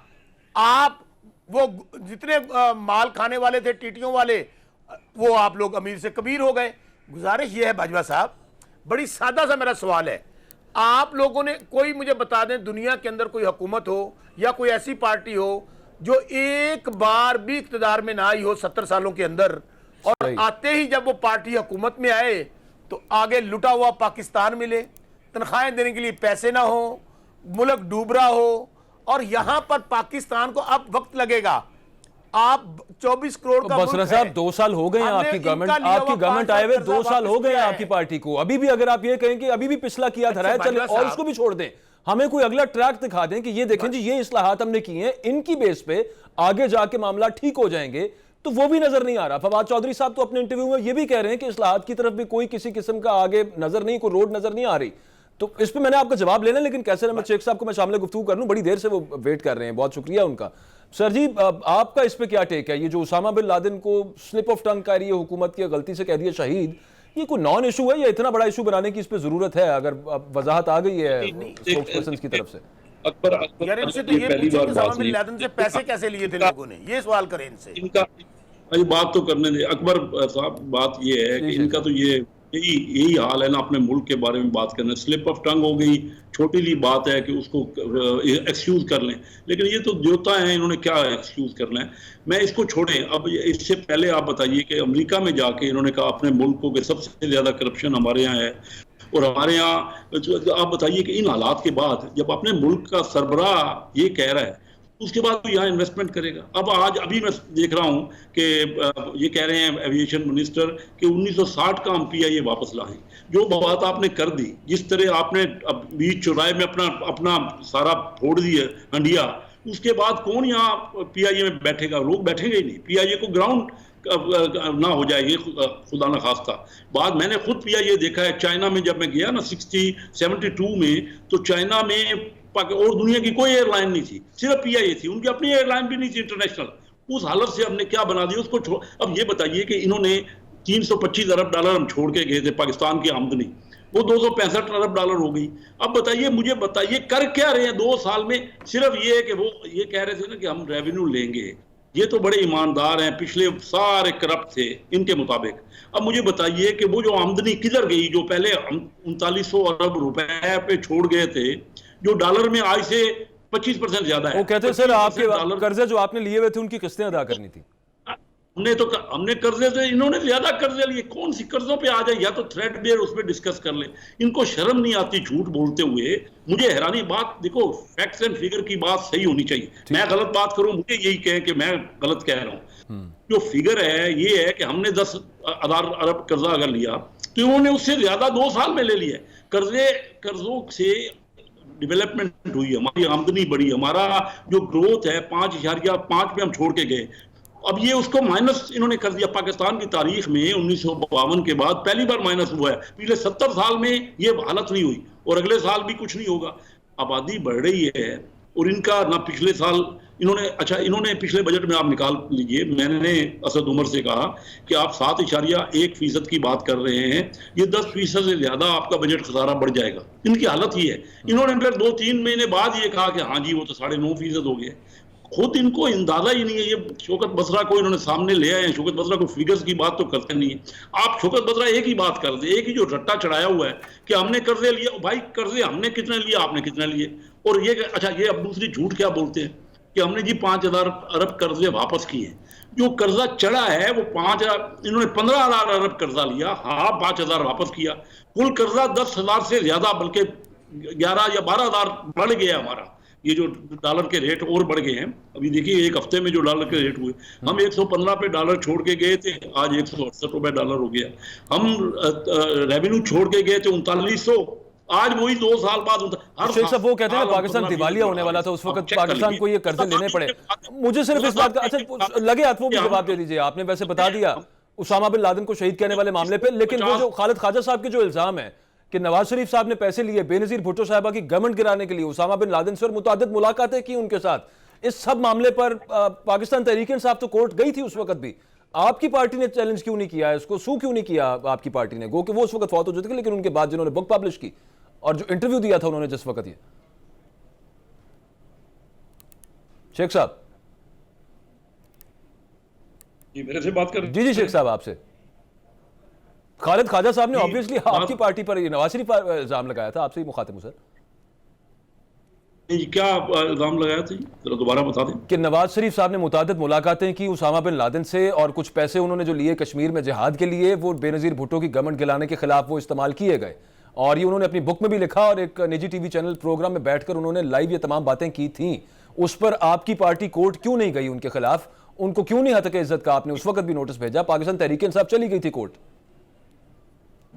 Speaker 1: آپ وہ جتنے مال کھانے والے تھے ٹیٹیوں والے, وہ آپ لوگ امیر سے کبیر ہو گئے. گزارش یہ ہے باجوہ صاحب, بڑی سادہ سا میرا سوال ہے, آپ لوگوں نے کوئی مجھے بتا دیں دنیا کے اندر کوئی حکومت ہو یا کوئی ایسی پارٹی ہو جو ایک بار بھی اقتدار میں نہ آئی ہو 70 سالوں کے اندر, اور آتے ہی جب وہ پارٹی حکومت میں آئے تو آگے لٹا ہوا پاکستان ملے, تنخواہیں دینے کے لیے پیسے نہ ہو, ملک ڈوب رہا ہو, اور یہاں پر پاکستان کو اب وقت لگے گا. آپ 24 کروڑ کا ملک ہے.
Speaker 2: بسرا صاحب 2 سال ہو گئے ہیں آپ کی گورنمنٹ آئے ہوئے, 2 سال ہو گئے ہیں آپ کی پارٹی کو. ابھی بھی اگر آپ یہ کہیں کہ ابھی بھی پچھلا کیا دھرا ہے چلے اور اس کو بھی چھوڑ دیں, ہمیں کوئی اگلا ٹریک دکھا دیں کہ یہ دیکھیں جی یہ اصلاحات ہم نے کی ہیں, ان کی بیس پہ آگے جا کے معاملہ ٹھیک ہو جائیں گے, تو وہ بھی نظر نہیں آ رہا. فواد چودھری صاحب تو اپنے انٹرویو میں یہ بھی کہہ رہے ہیں کہ اصلاحات کی طرف بھی کوئی کسی قسم کا آگے نظر نہیں, کوئی روڈ نظر نہیں آ رہی. تو اس پہ میں نے آپ کا جواب لینا, لیکن کیسر احمد شیخ صاحب کو میں شامل گفتگو کر لوں, بڑی دیر سے وہ ویٹ کر رہے ہیں, بہت شکریہ ان کا. سر جی آپ کا اس پہ کیا ٹیک ہے؟ یہ جو اسامہ بن لادن کو سلپ آف ٹنگ کر رہی ہے حکومت کی, غلطی سے کہہ دیا شہید, یہ کوئی نان ایشو ہے یا اتنا بڑا ایشو بنانے کی اس پہ ضرورت ہے؟ اگر وضاحت آ گئی ہے اسپوکس پرسنز کی طرف سے.
Speaker 1: یار ان سے تو یہ پوچھیں کہ اسامہ بن لادن سے پیسے کیسے لیے تھے لوگوں نے, یہ سوال کریں ان سے.
Speaker 3: ان کا بات تو کرنے دیں اکبر صاحب. بات یہ ہے کہ ان کا تو یہی حال ہے نا, اپنے ملک کے بارے میں بات کرنا. سلپ آف ٹنگ ہو گئی, چھوٹی لی بات ہے کہ اس کو ایکسکیوز کر لیں, لیکن یہ تو دیوتا ہیں, انہوں نے کیا ایکسکیوز کرنا ہے. میں اس کو چھوڑیں. اب اس سے پہلے آپ بتائیے کہ امریکہ میں جا کے انہوں نے کہا اپنے ملک کو کہ سب سے زیادہ کرپشن ہمارے یہاں ہے, اور ہمارے یہاں آپ بتائیے کہ ان حالات کے بعد جب اپنے ملک کا سربراہ یہ کہہ رہا ہے, اس کے بعد تو یہاں انویسٹمنٹ کرے گا. ابھی میں دیکھ رہا ہوں کہ یہ کہہ رہے ہیں ایویشن منسٹر کہ 1960 کا ہم PIA واپس لائیں. جو بات آپ نے کر دی, جس طرح آپ نے بیچ چوراہے میں اپنا سارا پھوڑ دی ہے ہنڈیا, اس کے بعد کون یہاں PIA میں بیٹھے گا؟ لوگ بیٹھیں گے ہی نہیں. PIA کو گراؤنڈ نہ ہو جائے گی خدا نہ خواستہ. بعد میں نے خود PIA دیکھا ہے چائنا میں, جب میں گیا نا 72 میں, تو چائنا میں اور دنیا کی کوئی ایئر لائن نہیں تھی, صرف PIA تھی. ان کی اپنی ایئر لائن بھی نہیں تھی انٹرنیشنل. اس حالت سے ہم نے کیا بنا دیا اس کو اب یہ بتائیے کہ انہوں نے $325 ارب ہم چھوڑ کے گئے تھے پاکستان کی آمدنی, وہ $265 ارب ہو گئی. اب بتائیے, مجھے بتائیے کر کیا رہے ہیں 2 سال میں؟ صرف یہ ہے کہ وہ یہ کہہ رہے تھے نا کہ ہم ریونیو لیں گے. یہ تو بڑے ایماندار ہیں, پچھلے سارے کرپٹ تھے ان کے مطابق. اب مجھے بتائیے کہ وہ جو آمدنی کدھر گئی, جو پہلے 3900 ارب روپے پہ چھوڑ گئے تھے, جو ڈالر میں آج سے 25% زیادہ ہے.
Speaker 2: وہ کہتے ہیں سر آپ کے قرضے جو آپ نے لیے ہوئے تھے ان کی قسطیں ادا کرنی تھی.
Speaker 3: ہم نے قرضے سے, انہوں نے زیادہ قرضے لیے. کون سی قرضوں پہ آ جائے, یا تو تھریڈ بیئر اس پہ ڈسکس کر لیں. ان کو شرم نہیں آتی جھوٹ بولتے ہوئے. مجھے حیرانی بات, دیکھو فیکٹس اینڈ فگر کی بات صحیح ہونی چاہیے. میں غلط بات کروں مجھے یہی کہیں کہ میں غلط کہہ رہا ہوں. جو فگر ہے یہ ہے کہ ہم نے 10,000 ارب قرضہ اگر لیا تو انہوں نے اس سے زیادہ 2 سال میں لے لیا. قرضوں سے ڈیولپمنٹ ہوئی, ہماری آمدنی بڑھی, ہمارا جو گروتھ ہے 5.5 پہ ہم چھوڑ کے گئے. اب یہ اس کو مائنس انہوں نے کر دیا. پاکستان کی تاریخ میں 1952 کے بعد پہلی بار مائنس ہوا ہے. پچھلے 70 سال میں یہ حالت نہیں ہوئی, اور اگلے سال بھی کچھ نہیں ہوگا. آبادی بڑھ رہی ہے, اور ان کا نہ پچھلے سال انہوں نے پچھلے بجٹ میں آپ نکال لیجئے, میں نے اسد عمر سے کہا کہ آپ 7.1% کی بات کر رہے ہیں, یہ 10% سے زیادہ آپ کا بجٹ خسارہ بڑھ جائے گا. ان کی حالت یہ ہے. انہوں نے پھر 2-3 مہینے بعد یہ کہا کہ ہاں جی وہ تو 9.5% ہو گئے. خود ان کو اندازہ ہی نہیں ہے. یہ شوکت بسرا کو انہوں نے سامنے لے آئے ہیں, شوکت بسرا کو فگرز کی بات تو کرتے نہیں ہیں. آپ شوکت بسرا ایک ہی بات کر دیں, ایک ہی جو رٹا چڑھایا ہوا ہے کہ ہم نے قرضے لیے. بھائی قرضے ہم نے کتنے لیے, آپ نے کتنے لیے؟ اور یہ اچھا, یہ اب دوسری جھوٹ کیا بولتے ہیں کہ ہم نے جی 5,000 ارب قرضے واپس کیے. جو قرضہ چڑھا ہے وہ انہوں نے 15,000 ارب قرضہ لیا, ہاں 5,000 واپس کیا. کل قرضہ 10,000 سے زیادہ, بلکہ 11 یا 12,000 بڑھ گیا ہمارا. یہ جو ڈالر کے ریٹ اور بڑھ گئے ہیں, ابھی دیکھیے ایک ہفتے میں جو ڈالر کے ریٹ ہوئے, ہم 115 پہ ڈالر چھوڑ کے گئے تھے, آج 168 روپے ڈالر ہو گیا. ہم ریونیو چھوڑ کے گئے تھے 3900, آج وہی 2 سال بعد.
Speaker 2: شیخ صاحب وہ کہتے ہیں پاکستان دیوالیہ ہونے والا تھا اس وقت, پاکستان کو یہ قرضے لینے پڑے. مجھے صرف اس بات کا اچھا لگے ہاتھ وہ بھی جواب دے دیجئے. آپ نے ویسے بتا دیا اسامہ بن لادن کو شہید کہنے والے معاملے پہ, لیکن وہ جو خالد خواجہ صاحب کے جو الزام ہے کہ نواز شریف صاحب نے پیسے لیے بے نظیر بھٹو صاحبہ کی گورنمنٹ گرانے کے لیے, اسامہ بن لادن سے اور متعدد ملاقاتیں کی ان کے ساتھ, اس سب معاملے پر پاکستان تحریک انصاف تو کورٹ گئی تھی اس وقت بھی. آپ کی پارٹی نے چیلنج کیوں نہیں کیا, اس کو سو کیوں نہیں کیا آپ کی پارٹی نے؟ گو کہ وہ اس وقت فوت ہو چکے, لیکن ان کے بعد جنہوں نے بک پبلش کی اور جو انٹرویو دیا تھا انہوں نے جس وقت, یہ شیخ صاحب
Speaker 3: جی میرے سے بات کر,
Speaker 2: جی شیخ صاحب آپ سے. خالد خواجہ صاحب نے obviously آپ کی پارٹی پر یہ نواز شریف پر الزام لگایا تھا, آپ سے ہی مخاطب ہوں سر.
Speaker 3: کیا الزام لگایا تھا, ذرا دوبارہ بتا دیں.
Speaker 2: کہ نواز شریف صاحب نے متعدد ملاقاتیں کی اسامہ بن لادن سے, اور کچھ پیسے انہوں نے جو لیے کشمیر میں جہاد کے لیے, وہ بے نظیر بھٹو کی گورنمنٹ گلانے کے خلاف وہ استعمال کیے گئے. اور یہ انہوں نے اپنی بک میں بھی لکھا, اور ایک نجی ٹی وی چینل پروگرام میں بیٹھ کر انہوں نے لائیو یہ تمام باتیں کی تھیں. اس پر آپ کی پارٹی کورٹ کیوں نہیں گئی ان کے خلاف, ان کو کیوں نہیں حق عزت کا آپ نے اس وقت بھی نوٹس بھیجا؟ پاکستان تحریک انصاف چلی گئی تھی کورٹ.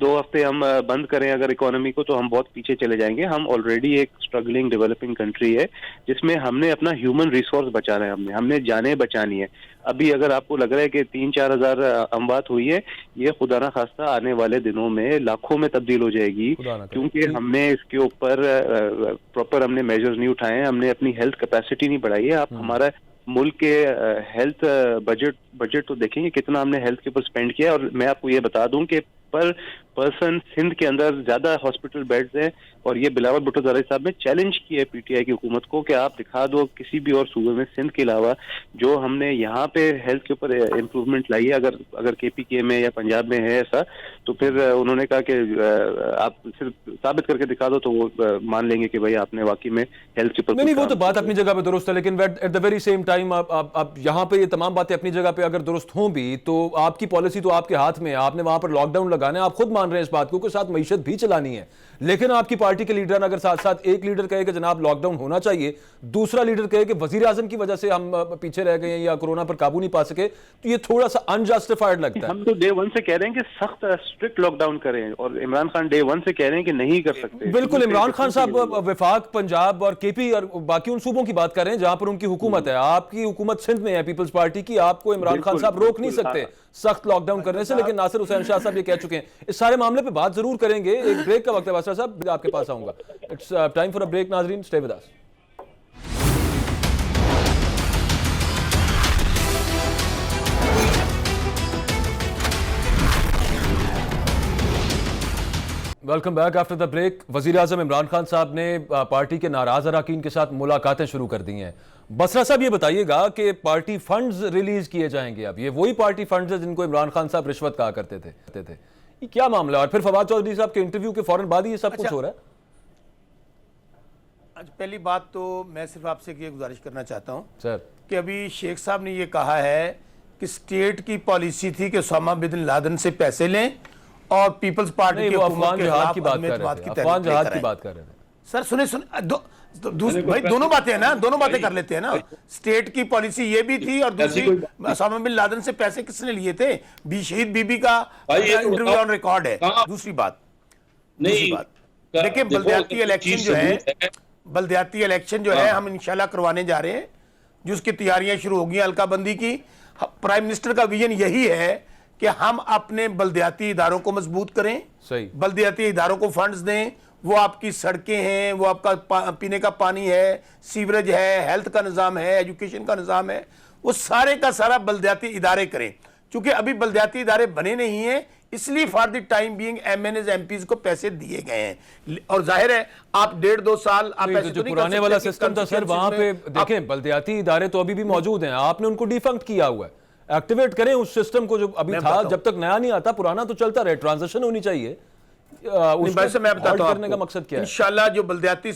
Speaker 4: دو ہفتے ہم بند کریں اگر اکانومی کو تو ہم بہت پیچھے چلے جائیں گے. ہم آلریڈی ایک اسٹرگلنگ ڈیولپنگ کنٹری ہے جس میں ہم نے اپنا ہیومن ریسورس بچانا ہے, ہم نے جانیں بچانی ہے. ابھی اگر آپ کو لگ رہا ہے کہ 3-4 ہزار اموات ہوئی ہے, یہ خدا نہ خواستہ آنے والے دنوں میں لاکھوں میں تبدیل ہو جائے گی, کیونکہ ہم نے اس کے اوپر پراپر ہم نے میجرز نہیں اٹھائے ہیں, ہم نے اپنی ہیلتھ کیپیسٹی نہیں بڑھائی ہے. آپ ہمارا ملک کے ہیلتھ بجٹ تو دیکھیں گے کتنا ہم نے ہیلتھ کے اوپر اسپینڈ کیا. اور میں آپ کو یہ بتا دوں کہ پر پرسن سندھ کے اندر زیادہ ہاسپٹل بیڈز ہیں, اور یہ بلاول بھٹو زرعی صاحب نے چیلنج کیا ہے پی ٹی آئی کی حکومت کو کہ آپ دکھا دو کسی بھی اور صوبے میں سندھ کے علاوہ جو ہم نے یہاں پہ ہیلتھ کے اوپر امپروومنٹ لائی ہے. اگر کے پی کے میں یا پنجاب میں ہے ایسا, تو پھر انہوں نے کہا کہ آپ صرف ثابت کر کے دکھا دو تو وہ مان لیں گے کہ بھائی آپ نے واقعی میں ہیلتھ کے اوپر.
Speaker 2: نہیں, وہ تو بات اپنی جگہ پہ درست ہے, لیکن at the very same time آپ یہاں پہ یہ تمام باتیں اپنی جگہ پہ اگر درست ہوں بھی تو آپ کی پالیسی تو آپ کے ہاتھ میں ہے. آپ نے وہاں پر لاک ڈاؤن لگانا ہے, آپ خود مان رہے ہیں اس بات کو کہ ساتھ معیشت بھی چلانی ہے, لیکن آپ کی پارٹی کے لیڈر اگر ساتھ ساتھ ایک لیڈر کہے کہ جناب لاک ڈاؤن ہونا چاہیے, دوسرا لیڈر کہے کہ وزیر اعظم کی وجہ سے ہم پیچھے رہ گئے ہیں یا کورونا پر قابو نہیں پا سکے, تو یہ تھوڑا سا انجسٹیفائڈ لگتا ہے.
Speaker 4: ہم تو ڈے 1 سے کہہ رہے ہیں کہ سخت اسٹرکٹ لاک ڈاؤن کریں, اور عمران خان ڈے 1 سے کہہ رہے ہیں کہ نہیں کر سکتے.
Speaker 2: بالکل, عمران خان صاحب وفاق, پنجاب اور کے پی اور باقی ان صوبوں کی بات کر رہے ہیں جہاں پر ان کی حکومت ہے. آپ کی حکومت سندھ میں ہے پیپلز پارٹی کی, آپ کو عمران خان صاحب روک نہیں سکتے سخت لاک ڈاؤن کرنے سے, لیکن ناصر حسین شاہ صاحب یہ کہہ چکے ہیں. اس سارے معاملے پہ بات ضرور کریں گے, ایک بریک کا وقت ہے. واسطہ صاحب آپ کے پاس آؤں گا. It's time for a break. ناظرین stay with us. Welcome back after the break. وزیر اعظم عمران خان صاحب نے پارٹی کے ناراض اراکین کے ساتھ ملاقاتیں شروع کر دی ہیں. بسرا صاحب یہ بتائیے گا کہ پارٹی فنڈز ریلیز کیے جائیں گے, اب یہ وہی پارٹی فنڈز ہیں جن کو عمران خان صاحب رشوت کہا کرتے تھے, یہ کیا معاملہ ہے؟ اور پھر فواد چودھری صاحب کے انٹرویو کے فوراً بعد ہی یہ سب کچھ ہو رہا ہے.
Speaker 1: پہلی بات تو میں صرف آپ سے یہ گزارش کرنا چاہتا ہوں
Speaker 2: سر
Speaker 1: کہ ابھی شیخ صاحب نے یہ کہا ہے کہ اسٹیٹ کی پالیسی تھی کہ اسامہ بن لادن سے پیسے لیں اور پیپلز پارٹی کی
Speaker 2: افغان جہاد کی بات کر رہے تھے, افغان جہاد کی بات کر رہے تھے.
Speaker 1: سر سنیں بھائی, دونوں باتیں ہیں نا, دونوں باتیں کر لیتے ہیں نا. اسٹیٹ کی پالیسی یہ بھی تھی, اور دوسری اسامہ بن لادن سے پیسے کس نے لیے تھے, شہید بی بی کا انٹرویو آن ریکارڈ ہے. دوسری بات دیکھیں, بلدیاتی الیکشن جو ہے ہم انشاءاللہ کروانے جا رہے ہیں, جس کی تیاریاں شروع ہو گئی ہیں حلقہ بندی کی. پرائم منسٹر کا ویژن یہی ہے کہ ہم اپنے بلدیاتی اداروں کو مضبوط کریں, بلدیاتی اداروں کو فنڈز دیں. وہ آپ کی سڑکیں ہیں, وہ آپ کا پینے کا پانی ہے, سیوریج ہے, ہیلتھ کا نظام ہے, ایجوکیشن کا نظام ہے, وہ سارے کا سارا بلدیاتی ادارے کریں. چونکہ ابھی بلدیاتی ادارے بنے نہیں ہیں, اس لیے for the time being M N as M Ps کو پیسے دیے گئے ہیں. اور ظاہر ہے آپ 1.5-2 سال آپ ایسے تو نہیں کر سکتے.
Speaker 2: پرانے والا سسٹم تھا سر, وہاں پہ دیکھیں بلدیاتی ادارے تو ابھی بھی موجود ہیں, آپ نے ان کو ڈیفنکٹ کیا ہوا ہے. ایکٹیویٹ کریں اس سسٹم کو جو ابھی تھا, جب تک نیا نہیں آتا پرانا تو چلتا رہے, ٹرانزیشن ہونی چاہیے.
Speaker 1: میں بتاتا
Speaker 2: کرنے کا مقصد کیا ہے؟
Speaker 1: انشاءاللہ جو بلدیاتی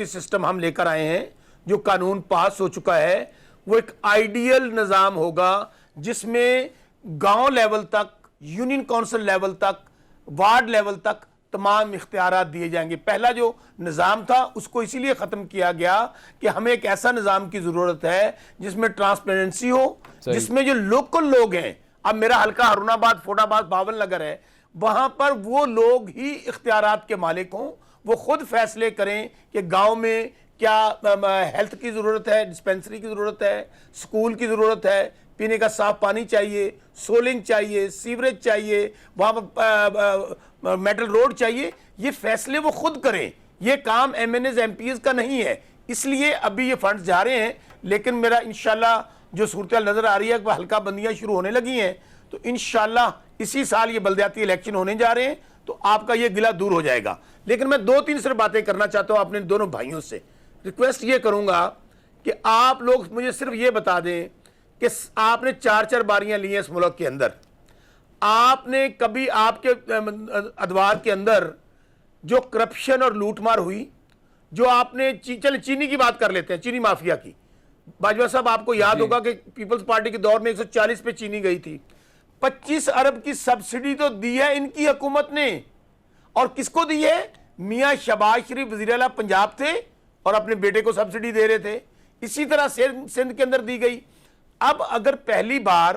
Speaker 1: سسٹم ہم لے کر آئے ہیں, جو قانون پاس ہو چکا ہے, وہ ایک آئیڈیل نظام ہوگا جس میں گاؤں لیول تک, یونین کونسل لیول تک, وارڈ لیول تک تمام اختیارات دیے جائیں گے. پہلا جو نظام تھا اس کو اسی لیے ختم کیا گیا کہ ہمیں ایک ایسا نظام کی ضرورت ہے جس میں ٹرانسپیرنسی ہو, جس میں جو لوکل لوگ ہیں, اب میرا حلقہ ہارون آباد, فوٹ آباد, باول نگر ہے, وہاں پر وہ لوگ ہی اختیارات کے مالک ہوں, وہ خود فیصلے کریں کہ گاؤں میں کیا ہیلتھ کی ضرورت ہے, ڈسپینسری کی ضرورت ہے, سکول کی ضرورت ہے, پینے کا صاف پانی چاہیے, سولنگ چاہیے, سیوریج چاہیے, وہاں پر میٹل روڈ چاہیے. یہ فیصلے وہ خود کریں, یہ کام M N as M Ps کا نہیں ہے. اس لیے ابھی یہ فنڈز جا رہے ہیں, لیکن میرا انشاءاللہ جو صورتحال نظر آ رہی ہے کہ حلقہ بندیاں شروع ہونے لگی ہیں, تو انشاءاللہ اسی سال یہ بلدیاتی الیکشن ہونے جا رہے ہیں, تو آپ کا یہ گلہ دور ہو جائے گا. لیکن میں 2-3 صرف باتیں کرنا چاہتا ہوں اپنے دونوں بھائیوں سے. ریکویسٹ یہ کروں گا کہ آپ لوگ مجھے صرف یہ بتا دیں کہ آپ نے 4 باریاں لی ہیں اس ملک کے اندر, آپ نے کبھی آپ کے ادوار کے اندر جو کرپشن اور لوٹ مار ہوئی, جو آپ نے چلے چینی کی بات کر لیتے ہیں, چینی مافیا کی, باجوہ صاحب آپ کو یاد ہوگا کہ پیپلز پارٹی کے دور میں 140 پہ چینی گئی تھی. 25 ارب کی سبسڈی تو دی ہے ان کی حکومت نے, اور کس کو دی ہے؟ میاں شہباز شریف وزیر اعلیٰ پنجاب تھے اور اپنے بیٹے کو سبسڈی دے رہے تھے. اسی طرح سندھ کے اندر دی گئی. اب اگر پہلی بار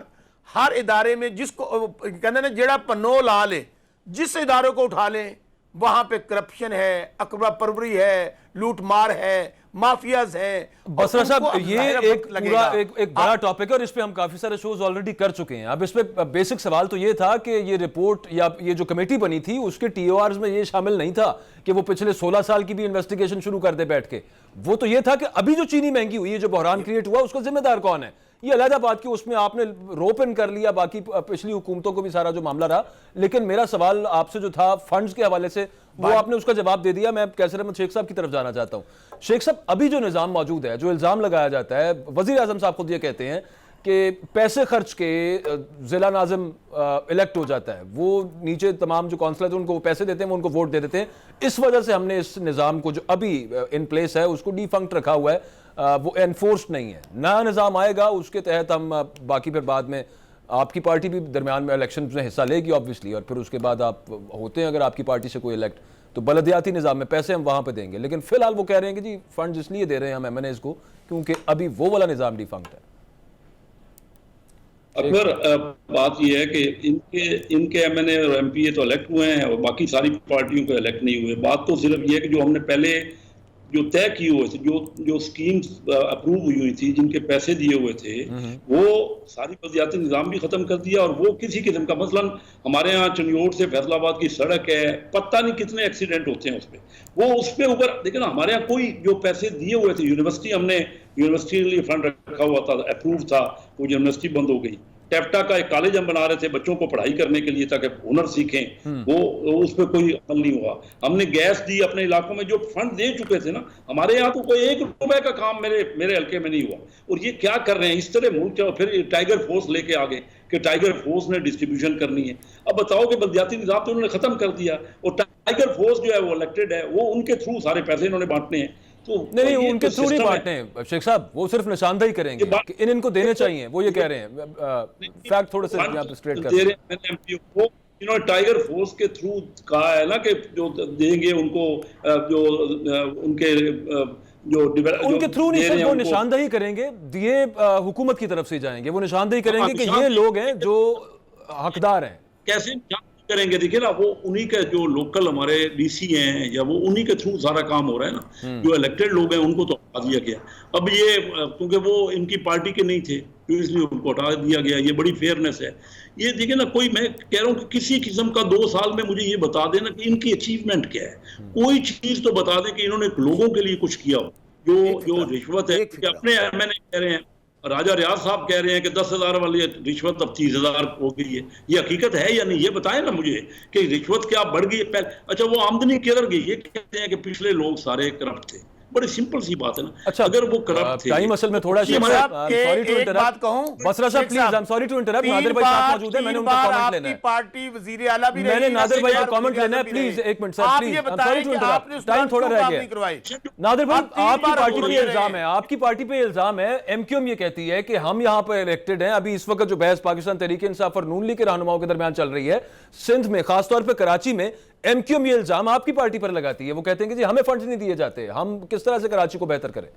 Speaker 1: ہر ادارے میں جس کو کہتے ہیں نا جیڑا پنو لا لے، جس اداروں کو اٹھا لیں وہاں پہ کرپشن ہے، اقبا پروری ہے، لوٹ مار ہے، مافیاز ہیں.
Speaker 2: بسرا صاحب یہ ایک پورا ایک بڑا ٹاپک ہے اور اس پہ ہم کافی سارے شوز آلریڈی کر چکے ہیں. اب اس پہ بیسک سوال تو یہ تھا کہ یہ رپورٹ یا یہ جو کمیٹی بنی تھی اس کے ٹی او آرز میں یہ شامل نہیں تھا کہ وہ پچھلے 16 سال کی بھی انویسٹیگیشن شروع کر دے بیٹھ کے. وہ تو یہ تھا کہ ابھی جو چینی مہنگی ہوئی ہے، جو بحران کریٹ ہوا، اس کا ذمہ دار کون ہے. یہ علیحدہ بات کی اس میں آپ نے روپ ان کر لیا باقی پچھلی حکومتوں کو بھی سارا جو معاملہ رہا. لیکن میرا سوال آپ سے جو تھا فنڈز کے حوالے سے، وہ آپ نے اس کا جواب دے دیا. میں کیسر احمد شیخ صاحب کی طرف جانا چاہتا ہوں. شیخ صاحب ابھی جو نظام موجود ہے، جو الزام لگایا جاتا ہے، وزیر اعظم صاحب خود یہ کہتے ہیں کہ پیسے خرچ کے ضلع ناظم الیکٹ ہو جاتا ہے، وہ نیچے تمام جو کونسلر ہیں ان کو وہ پیسے دیتے ہیں، وہ ان کو ووٹ دے دیتے ہیں. اس وجہ سے ہم نے اس نظام کو جو ابھی ان پلیس ہے اس کو ڈی فنکٹ رکھا ہوا ہے، وہ انفورسڈ نہیں ہے. نیا نظام آئے گا اس کے تحت ہم باقی پھر بعد میں آپ کی پارٹی بھی درمیان میں الیکشن میں حصہ لے گی آبویسلی، اور پھر اس کے بعد آپ ہوتے ہیں اگر آپ کی پارٹی سے کوئی الیکٹ تو بلدیاتی نظام میں پیسے ہم وہاں پہ دیں گے. لیکن فی الحال وہ کہہ رہے ہیں کہ جی فنڈز اس لیے دے رہے ہیں ہم ایم این ایز کو کیونکہ ابھی وہ والا نظام ڈی فنکٹ ہے.
Speaker 3: اکبر بات یہ ہے کہ ان کے ایم این اے اور ایم پی اے تو الیکٹ ہوئے ہیں اور باقی ساری پارٹیوں کے الیکٹ نہیں ہوئے. بات تو صرف یہ ہے کہ جو ہم نے پہلے جو طے کیے ہوئے تھے، جو اسکیمز اپروو ہوئی تھی، جن کے پیسے دیے ہوئے تھے، وہ ساری بلدیاتی نظام بھی ختم کر دیا. اور وہ کسی قسم کا مثلاً ہمارے ہاں چنیوٹ سے فیصل آباد کی سڑک ہے، پتہ نہیں کتنے ایکسیڈنٹ ہوتے ہیں اس پہ. وہ اس پہ اوپر دیکھیں نا، ہمارے یہاں کوئی جو پیسے دیے ہوئے تھے، یونیورسٹی ہم نے یونیورسٹی کے لیے فنڈ رکھا ہوا تھا، اپروو تھا، وہ یونیورسٹی بند ہو گئی. ٹیپٹا کا ایک کالج ہم بنا رہے تھے بچوں کو پڑھائی کرنے کے لیے تاکہ ہنر سیکھیں، وہ اس پہ کوئی عمل نہیں ہوا. ہم نے گیس دی اپنے علاقوں میں، جو فنڈ دے چکے تھے نا. ہمارے یہاں تو کوئی 1 روپے کا کام میرے حلقے میں نہیں ہوا. اور یہ کیا کر رہے ہیں اس طرح ملک. پھر ٹائیگر فورس لے کے آگے کہ ٹائیگر فورس نے ڈسٹریبیوشن کرنی ہے. اب بتاؤ کہ بلدیاتی نظام تو انہوں نے ختم کر دیا اور ٹائیگر فورس جو ہے وہ الیکٹڈ ہے، وہ ان کے تھرو سارے پیسے انہوں نے بانٹنے ہیں.
Speaker 2: نہیں ان کے تھرو نہیں بانٹنے ہیں شیخ صاحب، وہ صرف نشاندہی کریں گے کہ ان کو دینے چاہیے، وہ یہ کہہ رہے ہیں. فیکٹ تھوڑے سے یہاں پہ اسٹریٹ کر دیں.
Speaker 3: انہوں نے ٹائیگر فورس کے تھرو کہا ہے نا کہ جو دیں گے ان کو، جو ان کے
Speaker 2: ان کے تھرو نہیں سر، وہ نشاندہی کریں گے، دیے حکومت کی طرف سے جائیں گے، وہ نشاندہی کریں گے کہ یہ لوگ ہیں جو حقدار ہیں.
Speaker 3: کیسے کریں گے؟ دیکھیں نا، وہ انہی کے جو لوکل ہمارے ڈی سی ہیں یا وہ انہی کے تھرو سارا کام ہو رہا ہے نا. جو الیکٹڈ لوگ ہیں ان کو تو ہٹا دیا گیا. اب یہ کیونکہ وہ ان کی پارٹی کے نہیں تھے اس لیے ان کو ہٹا دیا گیا. یہ بڑی فیئرنیس ہے. یہ دیکھیں نا، کوئی میں کہہ رہا ہوں کہ کسی قسم کا 2 سال میں مجھے یہ بتا دینا کہ ان کی اچیومنٹ کیا ہے. کوئی چیز تو بتا دیں کہ انہوں نے لوگوں کے لیے کچھ کیا ہو. جو رشوت ہے کہ اپنے ایم این اے کہہ رہے ہیں، راجہ ریاض صاحب کہہ رہے ہیں کہ 10,000 والی رشوت اب 30,000 ہو گئی ہے. یہ حقیقت ہے یا نہیں؟ یہ بتائیں نا مجھے کہ رشوت کیا بڑھ گئی ہے. اچھا وہ آمدنی کدھر گئی؟ یہ کہتے ہیں کہ پچھلے لوگ سارے کرپٹ تھے. بڑی سمپل سی بات ہے نا.
Speaker 2: اچھا
Speaker 3: اگر وہ کرپٹ تھے،
Speaker 2: ٹائم اصل میں تھوڑا سا sorry to interrupt Basra sahab please, I am sorry to interrupt. Nadir بھائی ساتھ موجود ہیں، میں نے ان کا کامنٹ لینا ہے.
Speaker 1: پارٹی وزیر اعلیٰ بھی
Speaker 2: میں نے نادر بھائی کا کامنٹ لینا ہے پلیز. ایک minute sir please, I am sorry to interrupt, time تھوڑا رہ گیا. نادر بھائی آپ کی پارٹی پہ الزام ہے، آپ کی پارٹی پہ الزام ہے، ایم کیو ایم یہ کہتی ہے کہ ہم یہاں پہ الیکٹڈ ہیں. ابھی اس وقت جو بحث پاکستان تحریک انصاف اور نون لیگ کے رہنماؤں کے درمیان چل رہی ہے سندھ میں، خاص طور پہ کراچی میں، ایم کیو ایم یہ الزام آپ کی پارٹی پر لگاتی ہے. وہ کہتے ہیں کہ جی ہمیں فنڈز نہیں دیے جاتے، ہم کس طرح سے کراچی کو بہتر کریں.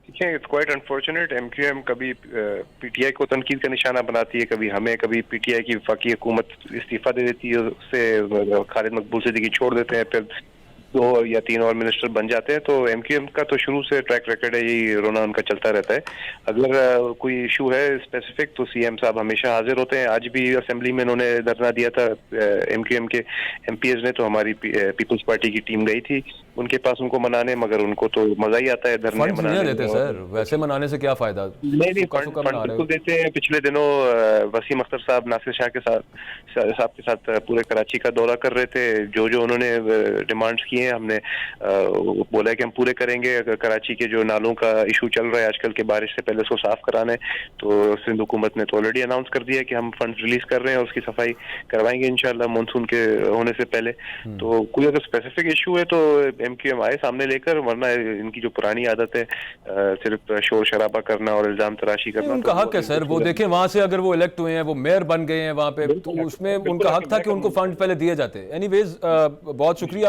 Speaker 4: It's quite unfortunate. M Q M کبھی پی ٹی آئی کو تنقید کا نشانہ بناتی ہے، کبھی ہمیں، کبھی پی ٹی آئی کی وفاقی حکومت استعفیٰ دے دیتی ہے، اس سے خالد مقبول صدیقی چھوڑ دیتے ہیں، پھر 2 یا 3 اور منسٹر بن جاتے ہیں. تو ایم کیو ایم کا تو شروع سے ٹریک ریکارڈ ہے، یہی رونا ان کا چلتا رہتا ہے. اگر کوئی ایشو ہے اسپیسیفک تو سی ایم صاحب ہمیشہ حاضر ہوتے ہیں. آج بھی اسمبلی میں انہوں نے دھرنا دیا تھا ایم کیو ایم کے ایم پی ایز نے، تو ہماری پیپلز پارٹی کی ٹیم گئی تھی ان کے پاس ان کو منانے، مگر ان کو تو مزہ ہی آتا ہے دھرنے منانے.
Speaker 2: دیتے سر ویسے منانے سے کیا فائدہ؟
Speaker 4: نہیں فنڈ بالکل دیتے ہیں. پچھلے دنوں وسیم اختر صاحب ناصر شاہ کے ساتھ پورے کراچی کا دورہ کر رہے تھے. جو انہوں نے ڈیمانڈز کیے ہیں ہم نے بولا ہے کہ ہم پورے کریں گے. کراچی کے جو نالوں کا ایشو چل رہا ہے آج کل کے بارش سے پہلے اس کو صاف کرانا ہے، تو سندھ حکومت نے تو آلریڈی اناؤنس کر دیا کہ ہم فنڈز ریلیز کر رہے ہیں اور اس کی صفائی کروائیں گے انشاءاللہ مانسون کے ہونے سے پہلے. تو کوئی اگر اسپیسیفک ایشو ہے تو ایم کیو ایم آئے سامنے لے کر، ورنہ ان کی جو پرانی عادت ہے صرف شور شرابہ کرنا اور الزام تراشی کرنا.
Speaker 2: ان کا حق ہے سر، وہ دیکھیں وہاں سے اگر وہ الیکٹ ہوئے ہیں، وہ میئر بن گئے ہیں وہاں پہ، تو اس میں ان کا حق تھا کہ ان کو فنڈ پہلے دیے جاتے. اینی ویز بہت شکریہ